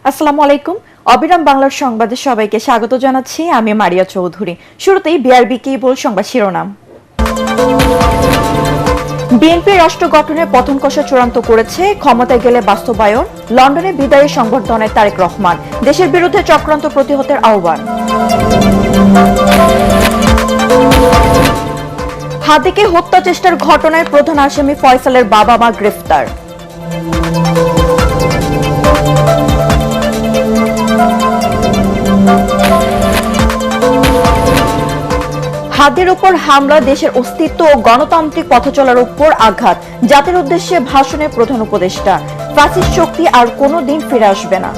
আসসালামু আলাইকুম। অবিরাম বাংলার সংবাদে সবাইকে স্বাগত জানাচ্ছি। আমি মারিয়া চৌধুরী। শুরুতেই বিআরবি কেবল সংবাদ শিরোনাম। বিএনপি রাষ্ট্র গঠনের পথন কষা চূড়ান্ত করেছে, ক্ষমতায় গেলে বাস্তবায়ন। লন্ডনে বিদায়ের সংবর্ধনায় তারেক রহমান। দেশের বিরুদ্ধে চক্রান্ত প্রতিহতের আহ্বান। হাদিকে হত্যা চেষ্টার ঘটনায় প্রধান আসামি ফয়সালের বাবা মা গ্রেফতার। হাদির উপর হামলা দেশের অস্তিত্ব ও গণতান্ত্রিক পথচলার উপর আঘাত। জাতির উদ্দেশ্যে ভাষণে প্রধান উপদেষ্টা। ফ্যাসিস্ট শক্তি আর কোনোদিন ফিরে আসবে না।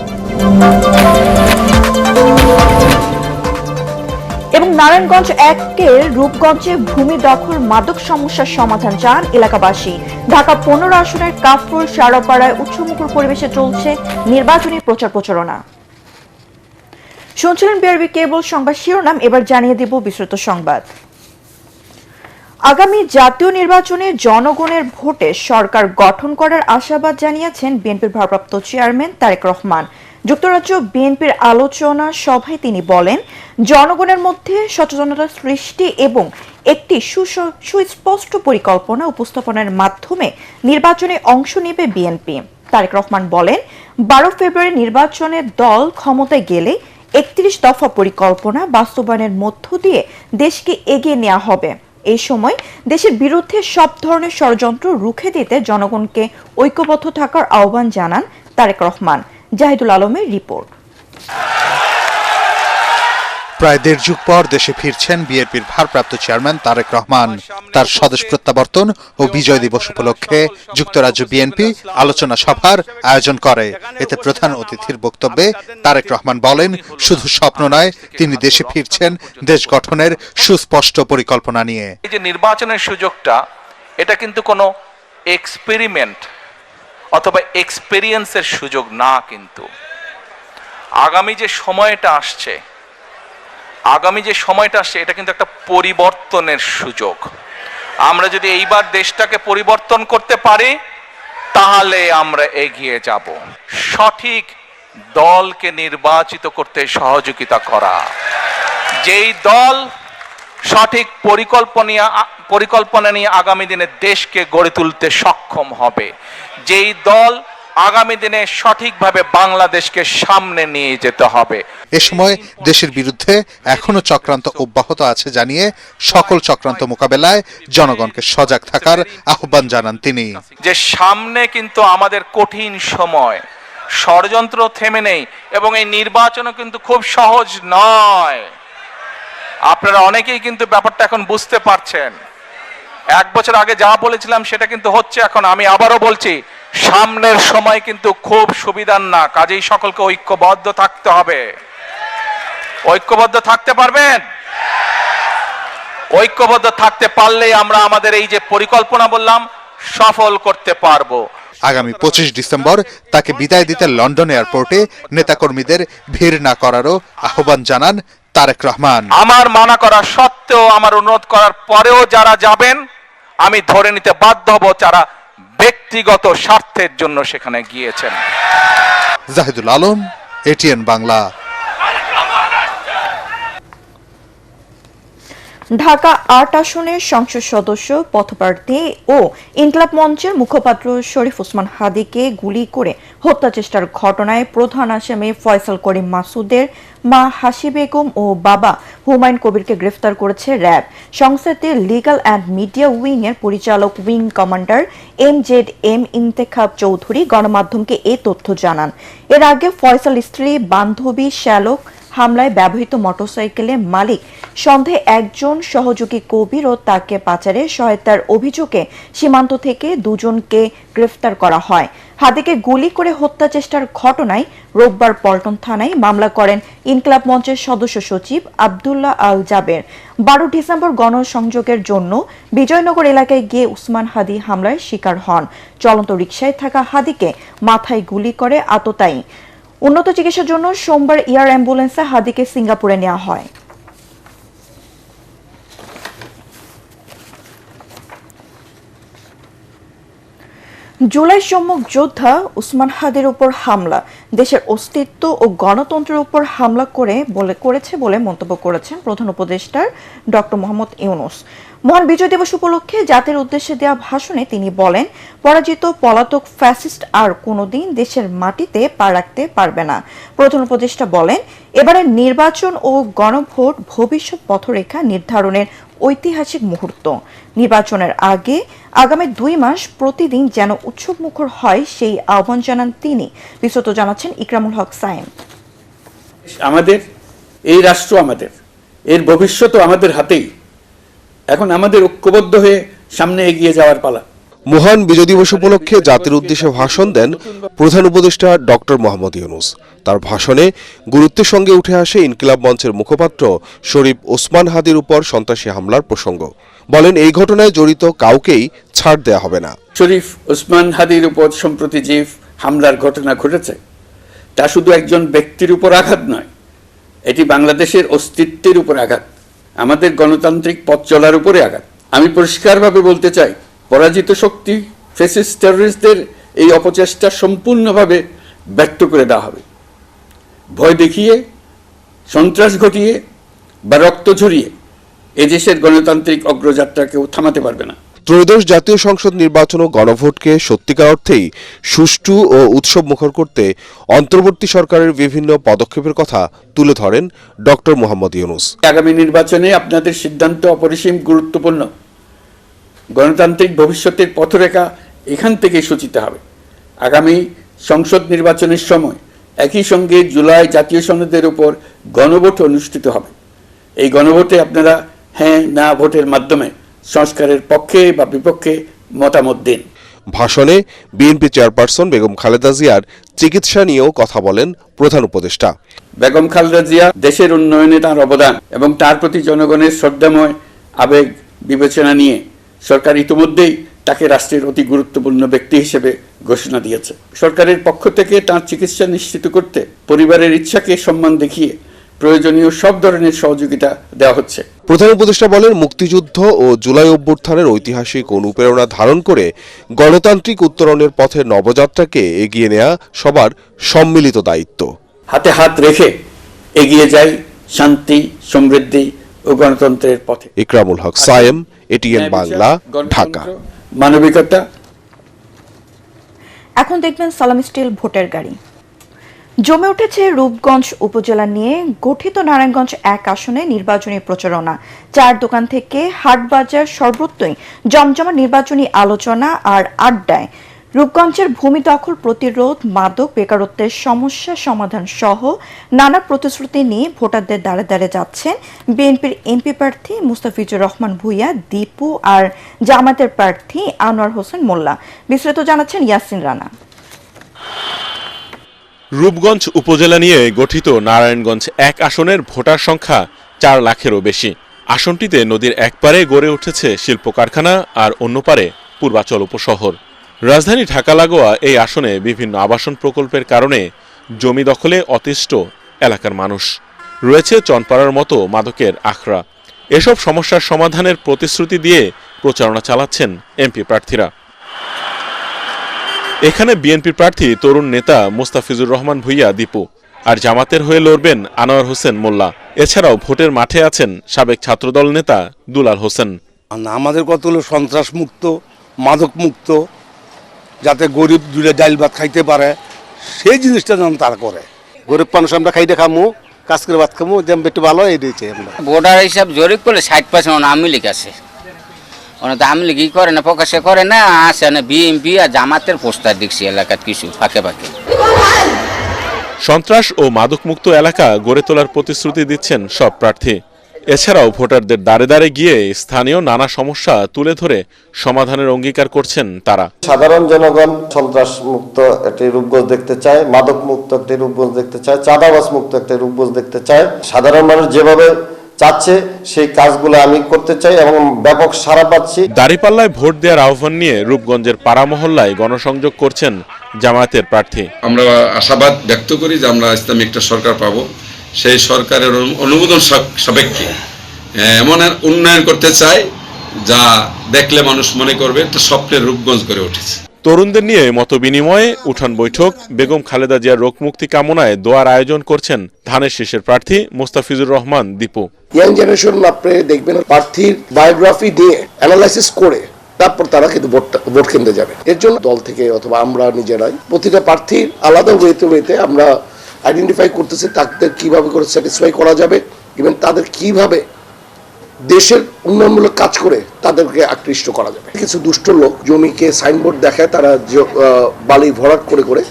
এবং নারায়ণগঞ্জ 1-এর রূপগঞ্জে ভূমি দখল মাদক সমস্যার সমাধান চান এলাকাবাসী। ঢাকা 15 আসনের কাফরুল সারাপাড়ায় উৎসমুখর পরিবেশে চলছে নির্বাচনী প্রচার প্রচারণা। শুনছিলেন বিআরবি কেবল সংবাদ শিরোনাম। এবার জানিয়ে দেব বিস্তৃত সংবাদ। আগামী জাতীয় নির্বাচনে জনগণের ভোটে সরকার গঠন করার আশাবাদ জানিয়েছেন বিএনপির ভারপ্রাপ্ত চেয়ারম্যান তারেক রহমান। যুক্তরাজ্য বিএনপির আলোচনা সভায় তিনি বলেন, জনগণের মধ্যে সচেতনতা সৃষ্টি এবং একটি সুস্পষ্ট পরিকল্পনা উপস্থাপনের মাধ্যমে নির্বাচনে অংশ নেবে বিএনপি। তারেক রহমান বলেন, 12 ফেব্রুয়ারি নির্বাচনে দল ক্ষমতায় গেলে 31 দফা পরিকল্পনা বাস্তবায়নের মধ্য দিয়ে দেশকে এগিয়ে নেওয়া হবে। এই সময় দেশের বিরুদ্ধে সব ধরনের ষড়যন্ত্র রুখে দিতে জনগণকে ঐক্যবদ্ধ থাকার আহ্বান জানান তারেক রহমান। জাহিদুল আলমের রিপোর্ট। প্রায় দেড় যুগ পর দেশে ফিরছেন বিএনপির ভারপ্রাপ্ত চেয়ারম্যান তারেক রহমান। তার স্বদেশ প্রত্যাবর্তন ও বিজয় দিবস উপলক্ষে যুক্তরাজ্য বিএনপি আলোচনা সভার আয়োজন করে। এতে প্রধান অতিথির বক্তব্যে তারেক রহমান বলেন, শুধু স্বপ্ন নয়, তিনি দেশে ফিরছেন দেশ গঠনের সুস্পষ্ট পরিকল্পনা নিয়ে। এই যে নির্বাচনের সুযোগটা, এটা কিন্তু কোনো এক্সপেরিমেন্ট অথবা এক্সপেরিয়েন্সের সুযোগ না। কিন্তু আগামী যে সময়টা আসছে এটা কিন্তু একটা পরিবর্তনের সুযোগ। আমরা যদি এইবার দেশটাকে পরিবর্তন করতে পারি, তাহলে আমরা এগিয়ে যাব। সঠিক দলকে নির্বাচিত করতে সহযোগিতা করা, যেই দল সঠিক পরিকল্পনা নিয়ে আগামী দিনে দেশকে গড়ে তুলতে সক্ষম হবে, যেই দল আগামী দিনে সঠিকভাবে বাংলাদেশকে সামনে নিয়ে যেতে হবে। এ সময় দেশের বিরুদ্ধে এখনো চক্রান্ত অব্যাহত আছে জানিয়ে সকল চক্রান্ত মোকাবেলায় জনগণকে সজাগ থাকার আহ্বান জানান তিনি। যে সামনে কিন্তু আমাদের কঠিন সময়, ষড়যন্ত্র থেমে নেই এবং এই নির্বাচনও কিন্তু খুব সহজ নয়। আপনারা অনেকেই কিন্তু ব্যাপারটা এখন বুঝতে পারছেন। 1 বছর আগে যা বলেছিলাম সেটা কিন্তু হচ্ছে এখন। আমি আবারও বলছি, সামনের সময় কিন্তু খুব সুবিধার না। কাজেই সকলকে ঐক্যবদ্ধ থাকতে হবে। ঐক্যবদ্ধ থাকতে পারবেন? ঐক্যবদ্ধ থাকতে পারলেই আমরা আমাদের এই যে পরিকল্পনা বললাম সফল করতে পারবো। আগামী 25 ডিসেম্বর তাকে বিদায় দিতে লন্ডন এয়ারপোর্টে নেতাকর্মীদের ভিড় না করারও আহ্বান জানান তারেক রহমান। আমার মানা করা সত্ত্বেও, আমার অনুরোধ করার পরেও যারা যাবেন, আমি ধরে নিতে বাধ্য হব যারা ব্যক্তিগত স্বার্থের জন্য সেখানে গিয়েছেন। জাহিদুল আলম, এটিএন বাংলা। ঢাকা 8 আসনের সংসদ সদস্য, পথপ্রার্থী ও ইনকলাব মঞ্চের মুখপাত্র শরীফ ওসমান হাদিকে গুলি করে হত্যা চেষ্টার ঘটনায় প্রধান আসামি ফয়সাল করিম মাসুদের মা হাসি বেগম ও বাবা হুমায়ুন কবিরকে গ্রেফতার করেছে র্যাব। সংস্থাটির লিগ্যাল অ্যান্ড মিডিয়া উইং এর পরিচালক wing commander MZM Intekhab Chowdhury গণমাধ্যমকে এই তথ্য জানান। এর আগে ফয়সাল স্ত্রী বান্ধবী শ্যালক হামলায় ব্যবহৃত মোটরসাইকেলের মালিক সন্দেহে একজন সহযোগী কবির ও তাকে পাচারে সহায়তার অভিযোগে সীমান্ত থেকে 2 জনকে গ্রেফতার করা হয়। হাদিকে গুলি করে হত্যা চেষ্টার ঘটনায় রোববার পল্টন থানায় মামলা করেন ইনকলাব মঞ্চের সদস্য সচিব আব্দুল্লাহ আল জাবের। 12 ডিসেম্বর গণসংযোগের জন্য বিজয়নগর এলাকায় গিয়ে উসমান হাদি হামলার শিকার হন। চলন্ত রিকশায় থাকা হাদিকে মাথায় গুলি করে আততায়ী। উন্নত চিকিৎসার জন্য সোমবার এয়ার অ্যাম্বুলেন্সে হাদিকে সিঙ্গাপুরে নেওয়া হয়। জুলাই সম্মুখ যোদ্ধা উসমান হাদির উপর হামলা দেশের অস্তিত্ব ও গণতন্ত্রের উপর হামলা করেছে বলে মন্তব্য করেছেন প্রধান উপদেষ্টার ডক্টর মোহাম্মদ ইউনূস। মহান বিজয় দিবস উপলক্ষে জাতির উদ্দেশ্যে দেওয়া ভাষণে তিনি বলেন, পরাজিত পলাতক ফ্যাসিস্ট আর কোনোদিন দেশের মাটিতে পা রাখতে পারবে না। প্রধান উপদেষ্টা বলেন, এবারের নির্বাচন ও গণভোট ভবিষ্যৎ পথরেখা নির্ধারণের ঐতিহাসিক মুহূর্ত। নির্বাচনের আগে আগামী 2 মাস প্রতিদিন যেন উৎসবমুখর হয় সেই আহ্বান জানান তিনি। বিস্তারিত জানাচ্ছেন ইকরামুল হক সায়েম। আমাদের এই রাষ্ট্র আমাদের, এর ভবিষ্যৎও আমাদের হাতেই। এখন আমাদের ঐক্যবদ্ধ হয়ে সামনে এগিয়ে যাওয়ার পালা। মহান বিজয় দিবস উপলক্ষে জাতির উদ্দেশ্যে ভাষণ দেন প্রধান উপদেষ্টা ডক্টর মোহাম্মদ ইউনূস। তার ভাষণে গুরুত্বের সঙ্গে উঠে আসে ইনকিলাব মঞ্চের মুখপাত্র শরীফ ওসমান হাদির উপর সন্ত্রাসী হামলার প্রসঙ্গ। বলেন, এই ঘটনায় জড়িত কাউকেই ছাড় দেয়া হবে না। শরীফ ওসমান হাদির উপর সম্প্রতি যে হামলার ঘটনা ঘটেছে তা শুধু একজন ব্যক্তির উপর আঘাত নয়, এটি বাংলাদেশের অস্তিত্বের উপর আঘাত, আমাদের গণতান্ত্রিক পথ চলার উপরে আঘাত। আমি পরিষ্কারভাবে বলতে চাই, পরাজিত শক্তি ফ্যাসিস্ট টেররিস্টদের এই অপচেষ্টা সম্পূর্ণভাবে ব্যর্থ করে দেওয়া হবে। ভয় দেখিয়ে, সন্ত্রাস ঘটিয়ে বা রক্ত ঝরিয়ে এদেশের গণতান্ত্রিক অগ্রযাত্রাকেও থামাতে পারবে না। ত্রয়োদশ জাতীয় সংসদ নির্বাচন ও গণভোটকে সত্যিকার অর্থেই সুষ্ঠু ও উৎসব মুখর করতে অন্তর্বর্তী সরকারের বিভিন্ন পদক্ষেপের কথা তুলে ধরেন ডক্টর মোহাম্মদ ইউনূস। আগামী নির্বাচনে আপনাদের সিদ্ধান্ত অপরিসীম গুরুত্বপূর্ণ। গণতান্ত্রিক ভবিষ্যতের পথরেখা এখান থেকেই সূচিত হবে। আগামী সংসদ নির্বাচনের সময় একই সঙ্গে জুলাই জাতীয় সনদের উপর গণভোট অনুষ্ঠিত হবে। এই গণভোটে আপনারা হ্যাঁ না ভোটের মাধ্যমে সংস্কারের পক্ষে বা বিপক্ষে মতামত দিন। ভাষণে বিএনপি চেয়ারপারসন বেগম খালেদা জিয়ার চিকিৎসা নিয়েও কথা বলেন প্রধান উপদেষ্টা। বেগম খালেদা জিয়া দেশের উন্নয়নে তার অবদান এবং তার প্রতি জনগণের শ্রদ্ধাময় আবেগ বিবেচনা নিয়ে সরকার ইতিমধ্যেই তাকে রাষ্ট্রের অতি গুরুত্বপূর্ণ ব্যক্তি হিসেবে ঘোষণা দিয়েছে। সরকারের পক্ষ থেকে তার চিকিৎসা নিশ্চিত করতে পরিবারের ইচ্ছাকে সম্মান দেখিয়ে প্রয়োজনীয় সব ধরনের সহযোগিতা দেওয়া হচ্ছে। প্রধান উপদেষ্টা বলেন, মুক্তিযুদ্ধ ও জুলাই অভ্যুত্থানের ঐতিহাসিক অনুপ্রেরণা ধারণ করে গণতান্ত্রিক উত্তরণের পথে নবযাত্রাকে এগিয়ে নেওয়া সবার সম্মিলিত দায়িত্ব। হাতে হাত রেখে এগিয়ে যাই শান্তি, সমৃদ্ধি ও গণতন্ত্রের পথে। ইকরামুল হক সায়েম, এটিএন বাংলা, ঢাকা। মানবিকতা। এখন দেখবেন সালাম স্টিল ভোটের গাড়ি। জমে উঠেছে রূপগঞ্জ উপজেলা নিয়ে গঠিত নারায়ণগঞ্জ 1 আসনে নির্বাচনী প্রচারণা। 4 দোকান থেকে হাটবাজার সর্বত্রই জমজমা নির্বাচনী আলোচনা আর আড্ডায় রূপগঞ্জের ভূমি দখল প্রতিরোধ, মাদক, বেকারত্বের সমস্যা সমাধান সহ নানা প্রতিশ্রুতি নিয়ে ভোটারদের দ্বারে দ্বারে যাচ্ছেন বিএনপির এমপি প্রার্থী মুস্তাফিজুর রহমান ভূঁইয়া দীপু আর জামায়াতের প্রার্থী আনোয়ার হোসেন মোল্লা। বিস্তারিত জানাচ্ছেন ইয়াসিন রানা। রূপগঞ্জ উপজেলা নিয়ে গঠিত নারায়ণগঞ্জ 1 আসনের ভোটার সংখ্যা 4 লাখেরও বেশি। আসনটিতে নদীর একপারে গড়ে উঠেছে শিল্প কারখানা আর অন্য পারে পূর্বাচল উপশহর। রাজধানী ঢাকা লাগোয়া এই আসনে বিভিন্ন আবাসন প্রকল্পের কারণে জমি দখলে অতিষ্ঠ এলাকার মানুষ। রয়েছে চনপাড়ার মতো মাদকের আখড়া। এসব সমস্যার সমাধানের প্রতিশ্রুতি দিয়ে প্রচারণা চালাচ্ছেন এমপি প্রার্থীরা। এখানে বিএনপি প্রার্থী তরুণ নেতা মুস্তাফিজুর রহমান ভূঁইয়া দীপু আর জামাতের হয়ে লড়বেন আনোয়ার হোসেন মোল্লা। এছাড়াও ভোটের মাঠে আছেন সাবেক ছাত্রদল নেতা দুলাল হোসেন। আমাদের কত হলো সন্ত্রাস মুক্ত, মাদক মুক্ত, যাতে গরিব দুলে ডাইল ভাত খাইতে পারে সেই জিনিসটা যেন তারা করে। গরিব মানুষ আমরা খাইতে খামু, কাজ করে ভাত খামু, যেমন একটু ভালো এই দিয়েছে। আমরা ভোটার হিসাব জরিপ করলে 60% আওয়ামী লীগ আছে। ওরা তো আওয়ামী লীগই করে না, প্রকাশে করে না, আসে না। বিএনপি আর জামাতের পোস্টার দেখছি এলাকার কিছু ফাঁকে ফাঁকে। সন্ত্রাস ও মাদকমুক্ত এলাকা গড়ে তোলার প্রতিশ্রুতি দিচ্ছেন সব প্রার্থী। এছাড়াও ভোটারদের দ্বারে দ্বারে গিয়ে স্থানীয় নানা সমস্যা তুলে ধরে সমাধানের অঙ্গীকার করছেন তারা। সাধারণ জনগণ সন্ত্রাস মুক্ত একটি রূপগঞ্জ দেখতে চায়, মাদক মুক্ত একটি রূপগঞ্জ দেখতে চায়, চাঁদাবাজ মুক্ত একটি রূপগঞ্জ দেখতে চায়। সাধারণ মানুষ যেভাবে চাচ্ছে সেই কাজগুলো আমি করতে চাই এবং ব্যাপক সাড়া পাচ্ছি। দাঁড়িপাল্লায় ভোট দেওয়ার আহ্বান নিয়ে রূপগঞ্জের পাড়া মহল্লায় গণসংযোগ করছেন জামায়াতের প্রার্থী। আমরা আশাবাদ ব্যক্ত করি যে আমরা ইসলামী একটা সরকার পাবো। সেই সরকারের অনুমোদন সাপেক্ষে এমন উন্নয়ন করতে চাই যা দেখলে মানুষ মনে করবে একটা স্বপ্নের রূপগঞ্জ করে উঠেছে। তরুণদের নিয়ে মতবিনিময়ে উঠান বৈঠক, বেগম খালেদা জিয়ার রোগ মুক্তি কামনায় দোয়ার আয়োজন করছেন ধানের শীষের প্রার্থী মোস্তাফিজুর রহমান দীপু। ইয়াং জেনারেশন আপনি দেখবেন প্রার্থীর বায়োগ্রাফি দিয়ে অ্যানালাইসিস করে তারপর তারা কিন্তু ভোট কেন্দ্রে যাবে। এর জন্য দল থেকে অথবা আমরা নিজেরাই প্রতিটা প্রার্থীর আলাদা ওয়েতে আমরা আইডেন্টিফাই করতেছি তাদের কিভাবে করে স্যাটিসফাই করা যাবে, ইভেন তাদের কিভাবে দেশের উন্নয়নমূলক কাজ করে তাদেরকে আকৃষ্ট করা যাবে। কিছু দুষ্ট লোক জমিকে সাইনবোর্ড দেখায়, তারা বালি ভরাট করে করে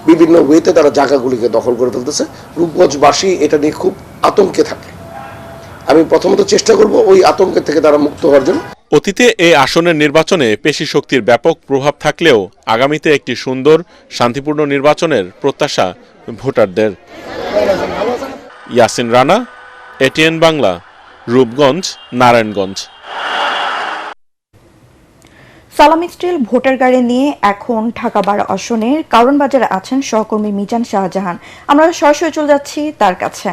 বিভিন্ন ওয়েতে তারা জায়গাগুলিকে দখল করে ফেলতেছে। রূপগঞ্জবাসী এটা নিয়ে খুব আতঙ্কে থাকে। আমি প্রথমত চেষ্টা করব ওই আতঙ্কের থেকে তারা মুক্ত হওয়ার জন্য। অতীতে এই আসনের নির্বাচনে পেশি শক্তির ব্যাপক প্রভাব থাকলেও আগামীতে একটি সুন্দর শান্তিপূর্ণ নির্বাচনের প্রত্যাশা ভোটারদের। ইয়াসিন রানা, এটিএন বাংলা, রূপগঞ্জ, নারায়ণগঞ্জ। সালাম স্টিল ভোটার গাড়ি নিয়ে এখন ঢাকা 12 আসনের কারণ বাজারে আছেন সহকর্মী মিজান শাহজাহান। আমরা সরাসরি চলে যাচ্ছি তার কাছে।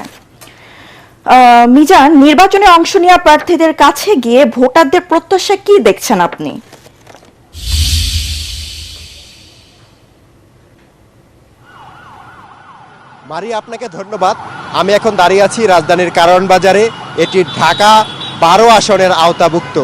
মিজান, নির্বাচনে অংশ নেওয়া প্রার্থীদের কাছে গিয়ে ভোটারদের প্রত্যাশা কি দেখছেন আপনি? মারি, আপনাকে ধন্যবাদ। আমি এখন দাঁড়িয়ে আছি রাজধানীর কারণ বাজারে। এটি ঢাকা 12 আসনের আওতাভুক্ত।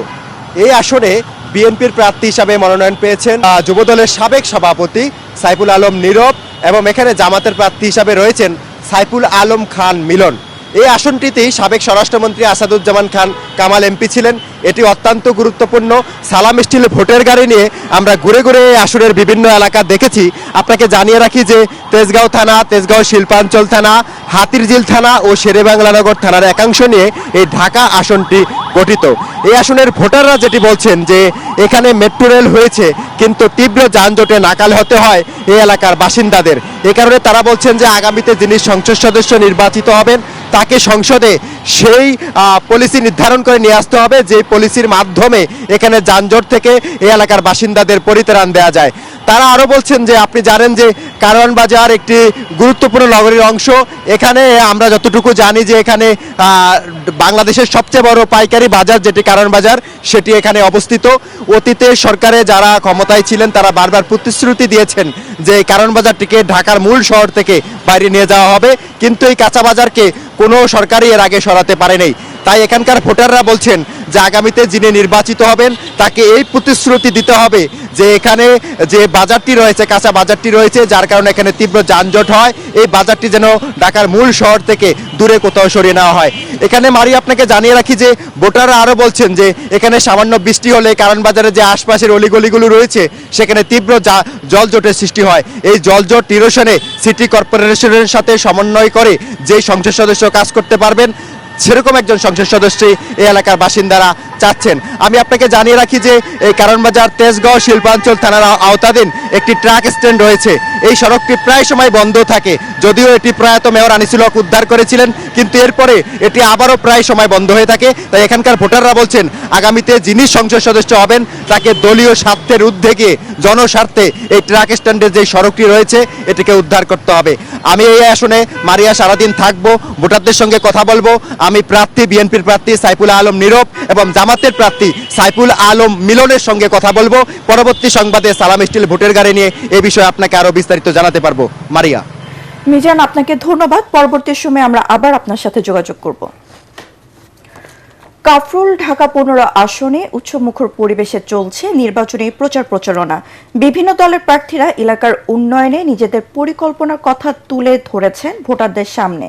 এই আসনে বিএনপির প্রার্থী হিসাবে মনোনয়ন পেয়েছেন যুবদলের সাবেক সভাপতি সাইফুল আলম নীরব, এবং এখানে জামাতের প্রার্থী হিসাবে রয়েছেন সাইফুল আলম খান মিলন। এই আসনটিতেই সাবেক স্বরাষ্ট্রমন্ত্রী আসাদুজ্জামান খান কামাল এমপি ছিলেন। এটি অত্যন্ত গুরুত্বপূর্ণ। সালাম স্টিল ভোটের গাড়ি নিয়ে আমরা ঘুরে ঘুরে এই আসনের বিভিন্ন এলাকা দেখেছি। আপনাকে জানিয়ে রাখি যে তেজগাঁও থানা, তেজগাঁও শিল্পাঞ্চল থানা, হাতিরঝিল থানা ও শেরেবাংলানগর থানার একাংশ নিয়ে এই ঢাকা আসনটি গঠিত। এই আসনের ভোটাররা যেটি বলছেন যে এখানে মেট্রো রেল হয়েছে, কিন্তু তীব্র যানজটে নাকাল হতে হয় এই এলাকার বাসিন্দাদের। এ কারণে তারা বলছেন যে আগামীতে যিনি সংসদ সদস্য নির্বাচিত হবেন তাকে সংসদে সেই পলিসি নির্ধারণ করে নিয়ে আসতে হবে, যে পলিসির মাধ্যমে এখানে যানজট থেকে এই এলাকার বাসিন্দাদের পরিত্রাণ দেওয়া যায়। তারা আরও বলছেন যে আপনি জানেন যে কারণ বাজার একটি গুরুত্বপূর্ণ নগরীর অংশ। এখানে আমরা যতটুকু জানি যে এখানে বাংলাদেশের সবচেয়ে বড় পাইকারি বাজার যেটি কারণ বাজার, সেটি এখানে অবস্থিত। অতীতে সরকারে যারা ক্ষমতায় ছিলেন তারা বারবার প্রতিশ্রুতি দিয়েছেন যে কারণ বাজারটিকে ঢাকার মূল শহর থেকে বাইরে নিয়ে যাওয়া হবে, কিন্তু এই কাঁচা বাজারকে কোনো সরকারই এর আগে সরাতে পারেনি। তাই এখানকার ভোটাররা বলছেন যে আগামীতে যিনি নির্বাচিত হবেন তাকে এই প্রতিশ্রুতি দিতে হবে যে এখানে যে বাজারটি রয়েছে, কাঁচা বাজারটি রয়েছে, যার কারণে এখানে তীব্র যানজট হয়, এই বাজারটি যেন ঢাকার মূল শহর থেকে দূরে কোথাও সরিয়ে নেওয়া হয়। এখানে মারি আপনাকে জানিয়ে রাখি যে ভোটাররা আরও বলছেন যে এখানে সামান্য বৃষ্টি হলে কারণ বাজারে যে আশপাশের অলিগলিগুলো রয়েছে সেখানে তীব্র জলজটের সৃষ্টি হয়। এই জলজট নিরসনে সিটি কর্পোরেশনের সাথে সমন্বয় করে যেই সংসদ সদস্য কাজ করতে পারবেন সেরকম একজন সংসদ সদস্য এই এলাকার বাসিন্দারা চাচ্ছেন। আমি আপনাকে জানিয়ে রাখি যে এই কারণবাজার তেজগাঁও শিল্পাঞ্চল থানার আওতাধীন একটি ট্রাক স্ট্যান্ড রয়েছে। এই সড়কটি প্রায় সময় বন্ধ থাকে, যদিও এটি প্রয়াত মেয়র আনিসুল হক উদ্ধার করেছিলেন, কিন্তু এরপরে এটি আবারও প্রায় সময় বন্ধ হয়ে থাকে। তাই এখানকার ভোটাররা বলছেন আগামীতে যিনি সংসদ সদস্য হবেন তাকে দলীয় স্বার্থের ঊর্ধ্বে গিয়ে জনস্বার্থে এই ট্রাক স্ট্যান্ডের যে সড়কটি রয়েছে এটিকে উদ্ধার করতে হবে। আমি এই আসনে মারিয়া সারাদিন থাকবো, ভোটারদের সঙ্গে কথা বলবো। আমি প্রার্থী বিএনপির প্রার্থী সাইফুল আলম নীরব এবং জামাতের প্রার্থী সাইফুল আলম মিলনের সঙ্গে কথা বলবো। পরবর্তী সংবাদে সালাম স্টিল ভোটের গাড়ি নিয়ে এই বিষয়ে আপনাকে আরো বিস্তারিত জানাতে পারবো। মারিয়া। মিজান, আপনাকে ধন্যবাদ। পরবর্তী সময়ে আমরা আবার আপনার সাথে যোগাযোগ করব। কাফরুল ঢাকা 15 আসনে উৎসবমুখর পরিবেশে চলছে নির্বাচনী প্রচার প্রচারণা। বিভিন্ন দলের প্রার্থীরা এলাকার উন্নয়নে নিজেদের পরিকল্পনার কথা তুলে ধরেছেন ভোটারদের সামনে,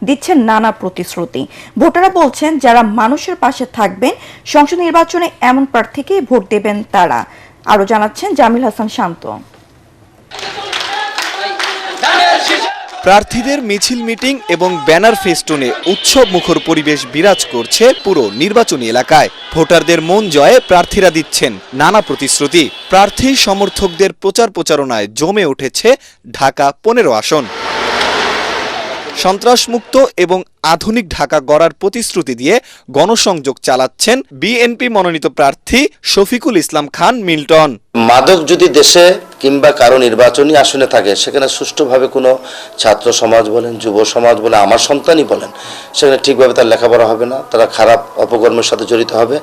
দিচ্ছেন নানা প্রতিশ্রুতি। ভোটাররা বলছেন যারা মানুষের পাশে থাকবেন সংসদ নির্বাচনে এমন প্রার্থীকেই ভোট দেবেন তারা। আরো জানাচ্ছেন জামিল হাসান শান্ত। প্রার্থীদের মিছিল, মিটিং এবং ব্যানার ফেস্টুনে উৎসব মুখর পরিবেশ বিরাজ করছে পুরো নির্বাচনী এলাকায়। ভোটারদের মন জয়ে প্রার্থীরা দিচ্ছেন নানা প্রতিশ্রুতি। প্রার্থী সমর্থকদের প্রচার প্রচারণায় জমে উঠেছে ঢাকা 15 আসন। সন্ত্রাসমুক্ত এবং আধুনিক ঢাকা গড়ার প্রতিশ্রুতি দিয়ে গণসংযোগ চালাচ্ছেন বিএনপি মনোনীত প্রার্থী প্রার্থী শফিকুল ইসলাম খান মিল্টন। মাদক যদি দেশে কিংবা কারো নির্বাচনী আসনে থাকে, সেখানে সুষ্ঠুভাবে কোনো ছাত্র সমাজ বলেন, যুব সমাজ বলেন, আমার সন্তানই বলেন, সেখানে ঠিকভাবে তার লেখাপড়া হবে না, তারা খারাপ অপকর্মের সাথে জড়িত হবে।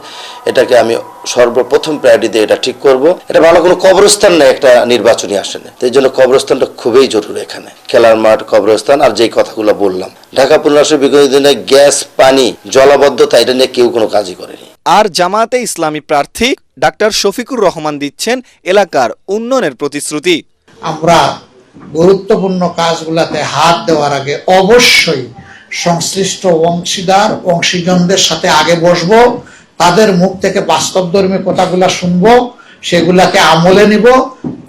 এটাকে আমি সর্বপ্রথম প্রায়োরিটি দিয়ে এটা ঠিক করব। এটা ভালো কোনো কবরস্থান নেই একটা নির্বাচনী আসনে, এই জন্য কবরস্থানটা খুবই জরুরি। এখানে খেলার মাঠ, কবরস্থান, আর যেই কথাগুলো বললাম, ঢাকা পুনর্বাসন বিগত দিনে গ্যাস, পানি, জলাবদ্ধতা, এটা নিয়ে কেউ কোনো কাজই করেনি। আর জামায়াতে ইসলামী প্রার্থী ডাক্তার শফিকুর রহমান দিচ্ছেন এলাকার উন্নয়নের প্রতিশ্রুতি। আমরা গুরুত্বপূর্ণ কাজগুলোতে হাত দেওয়ার আগে অবশ্যই সংশ্লিষ্ট অংশীজনদের সাথে আগে বসবো, তাদের মুখ থেকে বাস্তবধর্মী কথাগুলা শুনবো, সেগুলাকে আমলে নিব,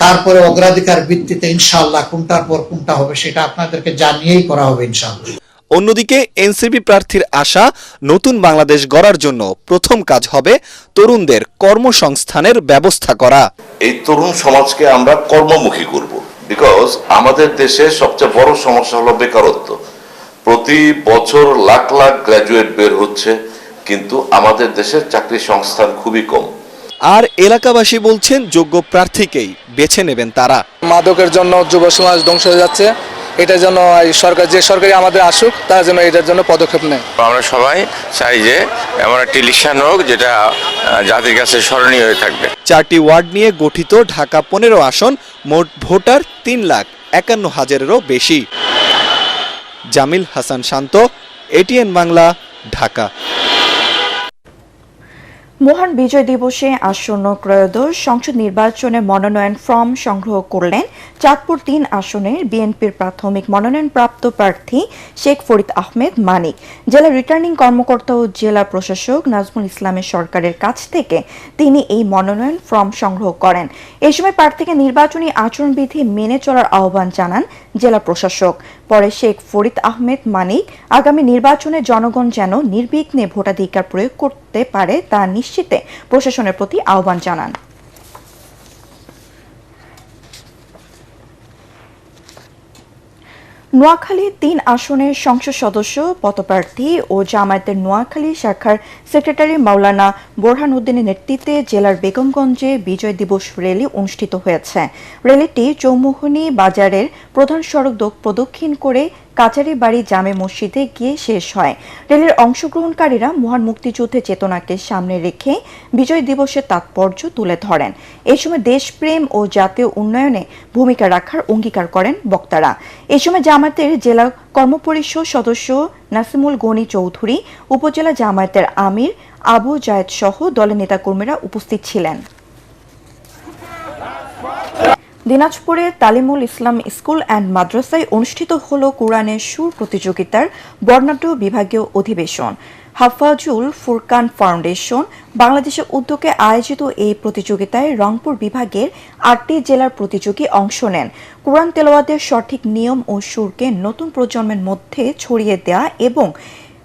তারপরে অগ্রাধিকার ভিত্তিতে ইনশাআল্লাহ কোনটার পর কোনটা হবে সেটা আপনাদেরকে জানিয়েই করা হবে ইনশাআল্লাহ। অন্যদিকে এনসিপি প্রার্থীর আশা, নতুন বাংলাদেশ গড়ার জন্য প্রথম কাজ হবে তরুণদের কর্মসংস্থানের ব্যবস্থা করা। এই তরুণ সমাজকে আমরা কর্মমুখী করব, বিকজ আমাদের দেশে সবচেয়ে বড় সমস্যা হলো বেকারত্ব। প্রতি বছর লাখ লাখ গ্র্যাজুয়েট বের হচ্ছে, কিন্তু আমাদের দেশের চাকরি সংস্থান খুবই কম। আর এলাকাবাসী বলছেন যোগ্য প্রার্থীকেই বেছে নেবেন তারা। মাদকের জন্য যুব সমাজ ধ্বংস হয়ে যাচ্ছে, এটার জন্য সরকার, যে সরকারি আমাদের আসুক, তার জন্য এটার জন্য পদক্ষেপ নেয়। আমরা সবাই চাই যে এমন একটি ইলেকশন হোক যেটা জাতির কাছে স্মরণীয় হয়ে থাকবে। 4টি ওয়ার্ড নিয়ে গঠিত ঢাকা 15 আসন, মোট ভোটার 3,51,000-এরও বেশি। জামিল হাসান শান্ত, এটিএন বাংলা, ঢাকা। মহান বিজয় দিবসে আসন্ন ত্রয়োদশ সংসদ নির্বাচনে মনোনয়ন ফর্ম সংগ্রহ করলেন চাঁদপুর 3 আসনের বিএনপির প্রাথমিক মনোনয়নপ্রাপ্ত প্রার্থী শেখ ফরিদ আহমেদ মানিক। জেলা রিটার্নিং কর্মকর্তা ও জেলা প্রশাসক নাজমুল ইসলামের সরকারের কাছ থেকে তিনি এই মনোনয়ন ফর্ম সংগ্রহ করেন। এই সময় প্রার্থীকে নির্বাচনী আচরণবিধি মেনে চলার আহ্বান জানান জেলা প্রশাসক। পরে শেখ ফরিদ আহমেদ মানিক আগামী নির্বাচনে জনগণ যেন নির্বিঘ্নে ভোটাধিকার প্রয়োগ করতে পারে তা নিশ্চিতে প্রশাসনের প্রতি আহ্বান জানান। নোয়াখালী 3 আসনের সংসদ সদস্য পদপ্রার্থী ও জামায়াতের নোয়াখালী শাখার সেক্রেটারি মাওলানা বোরহান উদ্দিনের নেতৃত্বে জেলার বেগমগঞ্জে বিজয় দিবস র্যালি অনুষ্ঠিত হয়েছে। র্যালিটি চৌমুহনী বাজারের প্রধান সড়ক প্রদক্ষিণ করে কাচারিবাড়ি জামে মসজিদে গিয়ে শেষ হয়। র্যালির অংশগ্রহণকারীরা মহান মুক্তিযুদ্ধের চেতনাকে সামনে রেখে বিজয় দিবসের তাৎপর্য তুলে ধরেন। এই সময় দেশপ্রেম ও জাতীয় উন্নয়নে ভূমিকা রাখার অঙ্গীকার করেন বক্তারা। এই সময় জামায়াতের জেলা কর্মপরিষদ সদস্য নাসিমুল গনি চৌধুরী, উপজেলা জামায়াতের আমির আবু জায়েদ সহ দলের নেতাকর্মীরা উপস্থিত ছিলেন। দিনাজপুরে তালিমুল ইসলাম স্কুল অ্যান্ড মাদ্রাসায় অনুষ্ঠিত হল কোরআনের সুর প্রতিযোগিতার বর্ণাঢ্য বিভাগীয় অধিবেশন। হাফাজুল ফুরকান ফাউন্ডেশন বাংলাদেশের উদ্যোগে আয়োজিত এই প্রতিযোগিতায় রংপুর বিভাগের 8টি জেলার প্রতিযোগী অংশ নেন। কোরআন তেলাওয়াতের সঠিক নিয়ম ও সুরকে নতুন প্রজন্মের মধ্যে ছড়িয়ে দেওয়া এবং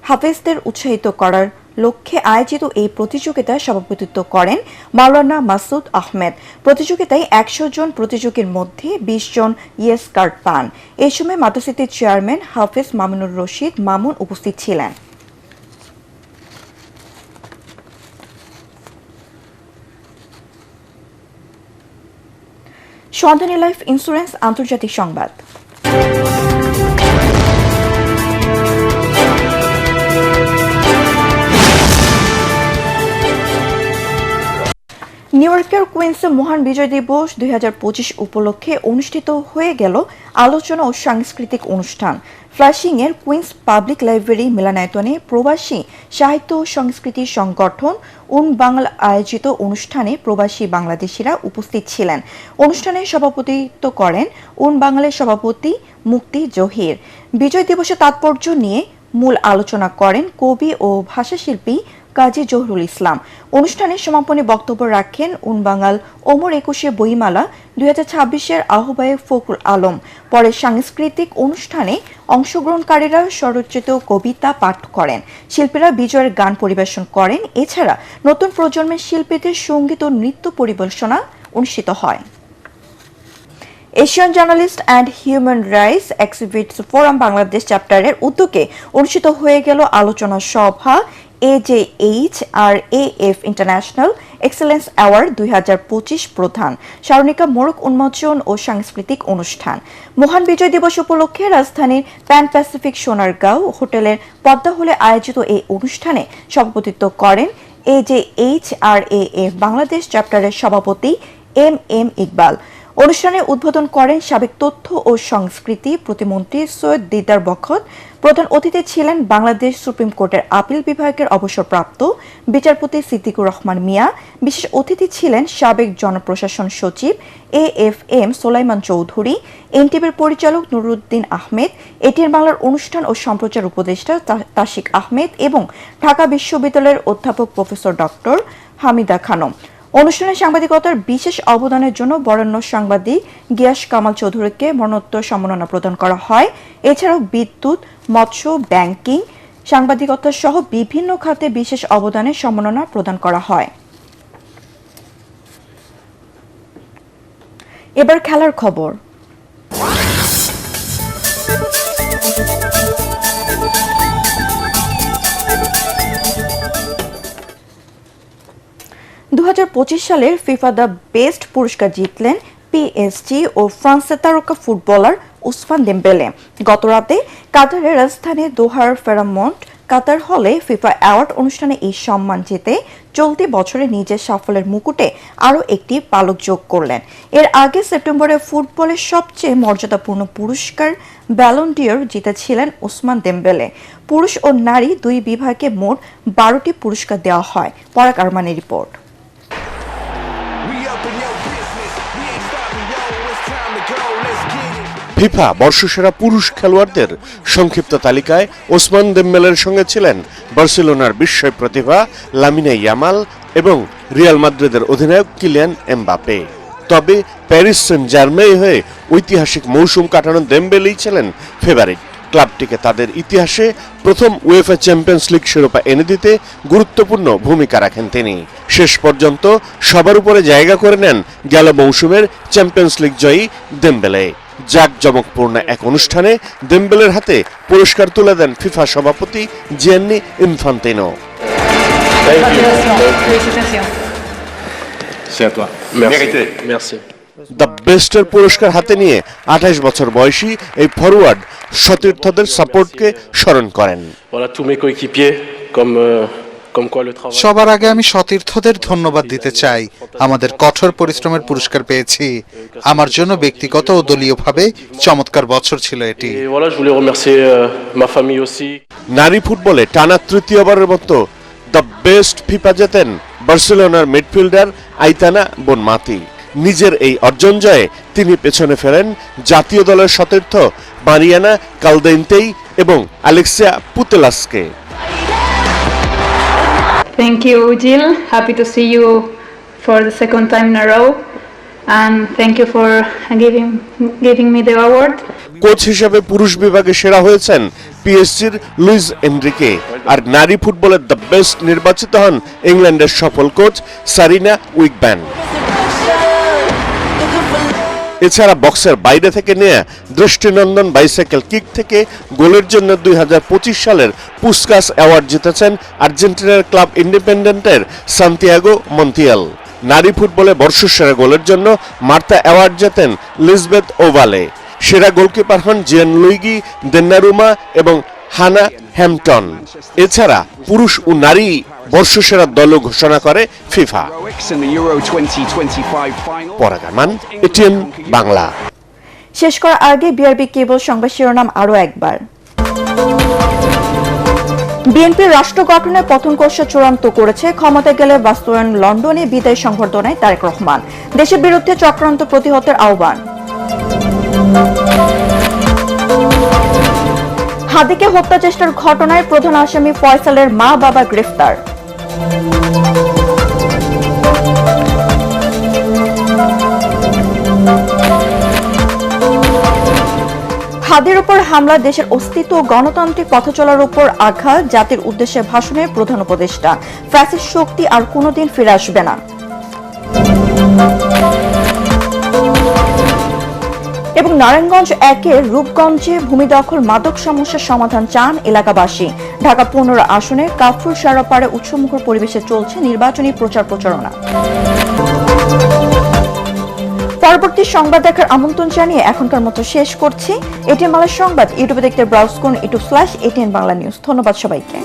হাফেজদের উৎসাহিত করার লক্ষ্যে আয়োজিত এই প্রতিযোগিতায় সভাপতিত্ব করেন মাওলানা মাসুদ আহমেদ। প্রতিযোগিতায় 100 জন প্রতিযোগীর মধ্যে 20 জন ইয়েস কার্ড পান। এই সময় মাদ্রাসাটির চেয়ারম্যান হাফেজ মামুনুর রশিদ মামুন উপস্থিত ছিলেন। সন্ধানী লাইফ ইন্স্যুরেন্স আন্তর্জাতিক সংবাদ। নিউ ইয়র্কের কুইন্সে মহান বিজয় দিবস 2025 উপলক্ষে অনুষ্ঠিত হয়ে গেল আলোচনা ও সাংস্কৃতিক অনুষ্ঠান। ফ্লাশিং এর কুইন্স পাবলিক লাইব্রেরি মিলনায়তনে প্রবাসী সাহিত্য ও সংস্কৃতি সংগঠন উন বাংলা আয়োজিত অনুষ্ঠানে প্রবাসী বাংলাদেশিরা উপস্থিত ছিলেন। অনুষ্ঠানে সভাপতিত্ব করেন উন বাংলার সভাপতি মুক্তি জহির। বিজয় দিবসের তাৎপর্য নিয়ে মূল আলোচনা করেন কবি ও ভাষাশিল্পী কাজী জহুরুল ইসলাম। অনুষ্ঠানে সমাপনী বক্তব্য রাখেন উনবাঙাল ওমর 21 বইমালা 2026-এর আহ্বায়ক ফখরুল আলম। পরে সাংস্কৃতিক অনুষ্ঠানে অংশগ্রহণকারীরা স্বরচিত কবিতা পাঠ করেন। শিল্পীরা বিজয়ের গান পরিবেশন করেন। এছাড়া নতুন প্রজন্মের শিল্পীদের সঙ্গীত ও নৃত্য পরিবেশনা অনুষ্ঠিত হয়। Asian journalist and human rights exhibits forum Bangladesh চ্যাপ্টারের উদ্যোগে অনুষ্ঠিত হয়ে গেল আলোচনা সভা AJHRAF ইন্টারন্যাশনাল এক্সেলেন্স অ্যাওয়ার্ড 2025 প্রধান স্মারণিকা মোড়ক উন্মোচন ও সাংস্কৃতিক অনুষ্ঠান। মহান বিজয় দিবস উপলক্ষে রাজধানীর প্যান প্যাসিফিক সোনারগাঁও হোটেলের পদ্মা হলে আয়োজিত এই অনুষ্ঠানে সভাপতিত্ব করেন AJHRAF বাংলাদেশ চ্যাপ্টারের সভাপতি MM ইকবাল। অনুষ্ঠানে উদ্বোধন করেন সাবেক তথ্য ও সংস্কৃতি প্রতিমন্ত্রী সৈয়দ দিদার বখত। প্রধান অতিথি ছিলেন বাংলাদেশ সুপ্রিম কোর্টের আপিল বিভাগের অবসরপ্রাপ্ত বিচারপতি সিদ্দিকুর রহমান মিয়া। বিশেষ অতিথি ছিলেন সাবেক জনপ্রশাসন সচিব AFM সোলাইমান চৌধুরী, এনটিভির পরিচালক নুরুদ্দিন আহমেদ, এটিএন বাংলার অনুষ্ঠান ও সম্প্রচার উপদেষ্টা তাশিক আহমেদ এবং ঢাকা বিশ্ববিদ্যালয়ের অধ্যাপক প্রফেসর ডক্টর হামিদা খানম। অনুষ্ঠানে সাংবাদিকতার বিশেষ অবদানের জন্য বরেণ্য সাংবাদিক গিয়াস কামাল চৌধুরীকে মরণোত্তর সম্মাননা প্রদান করা হয়। এছাড়াও বিদ্যুৎ, মৎস্য, ব্যাংকিং, সাংবাদিকতা সহ বিভিন্ন খাতে বিশেষ অবদানের সম্মাননা প্রদান করা হয়। এবার খেলার খবর। সালের ফিফা দ্য বেস্ট পুরস্কার জিতলেন পিএসজি ও ফ্রান্সের তারকা ফুটবলার ওসমান দেমবেলে। গতরাতে কাতারের রাজধানী দোহার ফেরামন্ট কাতার হলে ফিফা অ্যাওয়ার্ড অনুষ্ঠানে এই সম্মান জিতে চলতি বছরে নিজের সাফল্যের মুকুটে আরও একটি পালক যোগ করলেন। এর আগে সেপ্টেম্বরে ফুটবলের সবচেয়ে মর্যাদাপূর্ণ পুরস্কার ব্যালন ডি'র জিতেছিলেন ওসমান দেমবেলে। পুরুষ ও নারী দুই বিভাগে মোট 12টি পুরস্কার দেওয়া হয়। পরাগ আরমানের রিপোর্ট। ফিফা বর্ষসেরা পুরুষ খেলোয়াড়দের সংক্ষিপ্ত তালিকায় ওসমান দেমবেলের সঙ্গে ছিলেন বার্সেলোনার বিস্ময় প্রতিভা লামিনে ইয়ামাল এবং রিয়াল মাদ্রিদের অধিনায়ক কিলিয়ান এমবাপে। তবে প্যারিস সেন্ট জার্মেই হয়ে ঐতিহাসিক মৌসুম কাটানো দেমবেলেই ছিলেন ফেভারিট। ক্লাবটিকে তাদের ইতিহাসে প্রথম উয়েফা চ্যাম্পিয়ন্স লিগ শিরোপা এনে দিতে গুরুত্বপূর্ণ ভূমিকা রাখেন তিনি। শেষ পর্যন্ত সবার উপরে জায়গা করে নেন গেল মৌসুমের চ্যাম্পিয়ন্স লিগ জয়ী দেমবেলে। জাঁকজমকপূর্ণ এক অনুষ্ঠানে দেমবেলের হাতে পুরস্কার তুলে দেন ফিফা সভাপতি জিয়ান্নি ইনফান্তিনো। দ্য বেস্টের পুরস্কার হাতে নিয়ে 28 বছর বয়সী এই ফরওয়ার্ড সতীর্থদের সাপোর্টকে স্মরণ করেন। সবার আগে আমি সতীর্থদের ধন্যবাদ দিতে চাই। আমাদের কঠোর পরিশ্রমের পুরস্কার পেয়েছি। আমার জন্য ব্যক্তিগত ও দলীয়ভাবে চমৎকার বছর ছিল এটি। নারী ফুটবলে টানা তৃতীয়বারের মতো দ্য বেস্ট ফিফা জেতেন বার্সেলোনার মিডফিল্ডার আইতানা বোনমাতি। নিজের এই অর্জন জয়ে তিনি পেছনে ফেলেন জাতীয় দলের সতীর্থ মারিয়ানা কালদেইন্তেই এবং আলেক্সিয়া পুতেলাসকে। Thank you, Jill. Happy to see you for the second time in a row, and thank you for giving me the award. Coach হিসেবে পুরুষ বিভাগে সেরা হয়েছেন পিএসজির লুইস এনরিকে, আর নারী ফুটবলের দ্য বেস্ট নির্বাচিত হন ইংল্যান্ডের সফল কোচ সারিনা উইকব্যান। এছাড়া বক্সের বাইরে থেকে নেয়া দৃষ্টিনন্দন বাইসাইকেল কিক থেকে গোলের জন্য 2025 সালের পুস্কাস অ্যাওয়ার্ড জিতেছেন আর্জেন্টিনার ক্লাব ইন্ডিপেন্ডেন্টের সান্তিয়াগো মন্তিয়াল। নারী ফুটবলে বর্ষসেরা গোলের জন্য মার্তা অ্যাওয়ার্ড জেতেন লিজবেথ ওভালে। সেরা গোলকিপার হন জিয়ানলুইগি দোন্নারুমা এবং হানা হ্যাম্পটন। এছাড়া পুরুষ ও নারী বর্ষসেরা দলও ঘোষণা করে ফিফা। পরাগ আরমান, এটিএন বাংলা। শেষ করার আগে বিআরবি কেবল সংবাদ শিরোনাম আরও একবার। বিএনপির রাষ্ট্র গঠনের পথনকষা চূড়ান্ত করেছে ক্ষমতায় গেলে বাস্তবায়ন লন্ডনে বিদায় সংবর্ধনায় তারেক রহমান। দেশের বিরুদ্ধে চক্রান্ত প্রতিহতের আহ্বান। হাদিকে হত্যা চেষ্টার ঘটনায় প্রধান আসামি ফয়সালের মা বাবা গ্রেফতার। হাদির উপর হামলা দেশের অস্তিত্ব ও গণতান্ত্রিক পথ চলার উপর আঘাত, জাতির উদ্দেশ্যে ভাষণের প্রধান উপদেষ্টা। ফ্যাসিস্ট শক্তি আর কোনোদিন ফিরে আসবে না। এবং নারায়ণগঞ্জ 1-এর রূপগঞ্জে ভূমি দখল মাদক সমস্যার সমাধান চান এলাকাবাসী। ঢাকা 15 আসনে কাফরুল সারাপাড়ে উৎসবমুখর পরিবেশে চলছে নির্বাচনী প্রচারণা। পরবর্তী সংবাদ দেখার আমন্ত্রণ জানিয়ে এখনকার মতো শেষ করছি। এটিএন বাংলা সংবাদ ইউটিউবে দেখতে ব্রাউজ করুন youtube/ATN বাংলা নিউজ। ধন্যবাদ সবাইকে।